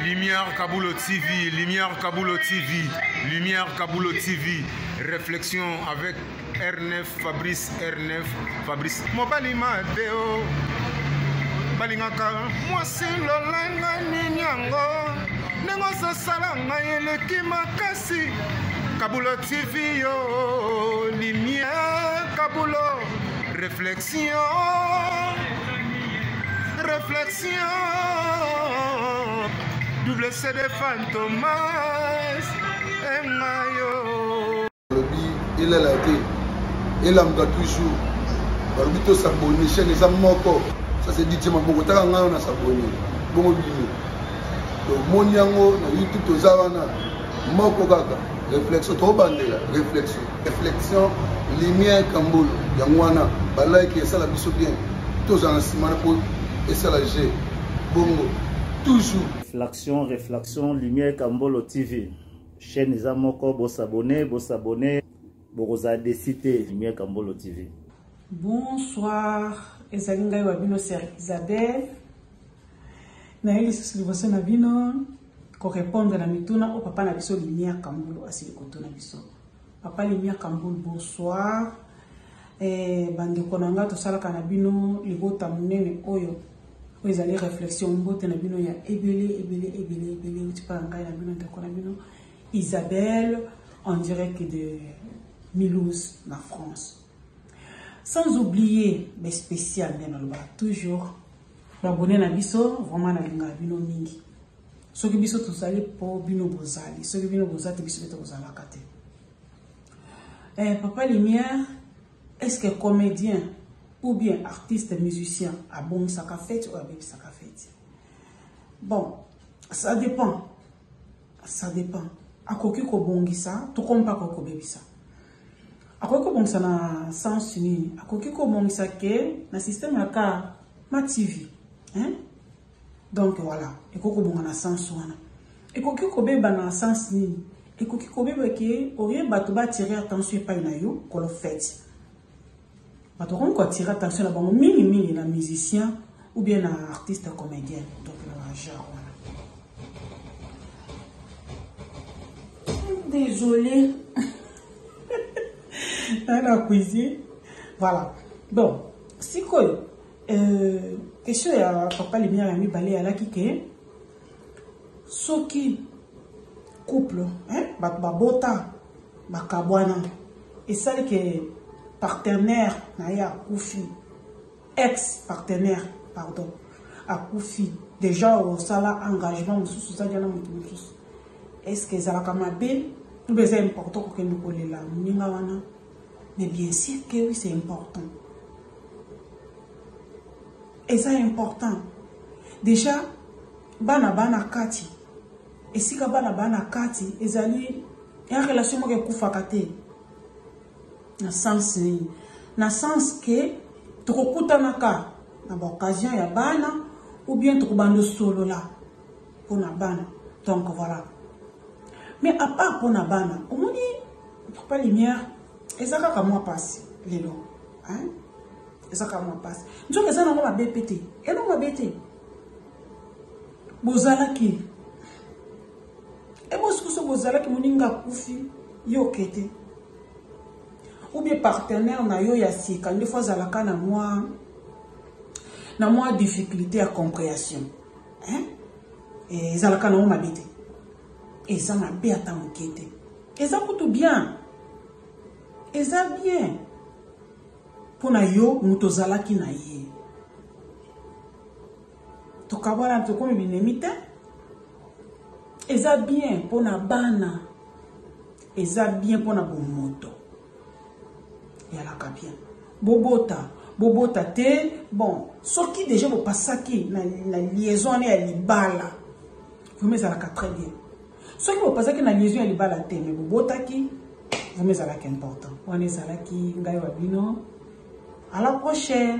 Lumière Kaboulo TV, Lumière Kaboulo TV, Lumière Kaboulo TV. Réflexion avec R9, Fabrice R9, Fabrice. Mobali Mateo, Balingaka, moi c'est l'olanga ninyango, nengo salanga yeleki makasi. Kaboulo TV yo, Lumière Kaboulo, réflexion. Réflexion, double CD Fantomas, Mayo. Il est là, il a toujours. Il a s'abonner, chaîne les amoko. Ça c'est dit, ma beaucoup t'as on a s'abonner. Bon bien. Donc mon yango, na YouTube tozawana, moko gaga. Réflexion, trop bandela. Réflexion, réflexion, lumière Kambolo. Yangwana, balai qui est ça la biso bien. Tous en ciment pour. Et ça la G. Bongo. Toujours. Réflexion, Lumière Kambolo TV. Chaîne Zamoko, vous s'abonnez, vous avez cité Lumière Kambolo TV. Bonsoir. Ezalinga Wabino, c'est Isabelle. Naïli Suslivoso Nabino. Pour répondre à la mituna au papa Nabiso Lumière Kambolo, Asili Koto Nabiso. Papa Lumière Kambolo, bonsoir. Bande konanga to sala kanabino libota munene oyo oyo ali réflexion mbote na bino ya ebele utipanga na bino ndeko na bino Isabelle en direct de Mulhouse na France. Sans oublier les spéciales bien alba toujours abonner na biso vraiment na linga bino mingi soki biso tozali po bino bozali soki bino bozali biso beto bozala kate papa Lumière. Est-ce que comédien ou bien artiste musicien a bon sa fête ou a bien sa fête? Bon, ça dépend. Ça dépend. A koki ko bongi ça, tout comme pas ko bebi ça. A koki ko bongi ça na sens ni, a koki ko bongi ça ke na système la ka ma TV, hein? Donc voilà, et ko bonga na sens wana. Et koki ko beba na sens ni, et koki ko beba ke orien bato ba tirer attention pas na yo ko lo fête. On va tirer attention à bon mini la musicien ou bien un artiste comédien. Donc là, genre voilà. Désolée. Dans la cuisine. Voilà. Bon, si quoi question à papa Lumière ami balé à la kike. Soki couple, hein, bota, bakabwana. Et ça que partenaire naya koufi ex-partenaire pardon a koufi déjà au sala engagement sous ça diana mutus est-ce que ça la kamabe ou bien c'est important que nous coller là ninga wana mais bien sûr que oui c'est important et ça est important déjà bana kati et si ka bana kati ezali en relation avec koufakate na sens que tokokuta naka na occasion ya bana ou bien tokobando solo là pour na bana donc voilà mais à part pour na bana on dit papa Lumière ezaka ka moi passe lelo hein ezaka moi passe nzoka za na ma bpt et non ma bt bozalaki et boskuso bozalaki moninga kufi yo kete ou bien partenaire na yo ya sika des fois zalaka na moi difficulté à compréhension hein et zalaka na ma bité et ça m'a bien ta mokete et ça tout bien et ça bien pour na yo muto zalaki na ye to kabala to comme binemita et ça bien pour na bana et ça bien pour na bon moto. Et à la bien. Bobota te bon ce qui déjà vous passe qui la liaison est à libala vous mettez à la très bien ce qui vous passe qui la liaison à libala te mais bobota qui vous mettez à la important on est à la qui ngai wabino à la prochaine.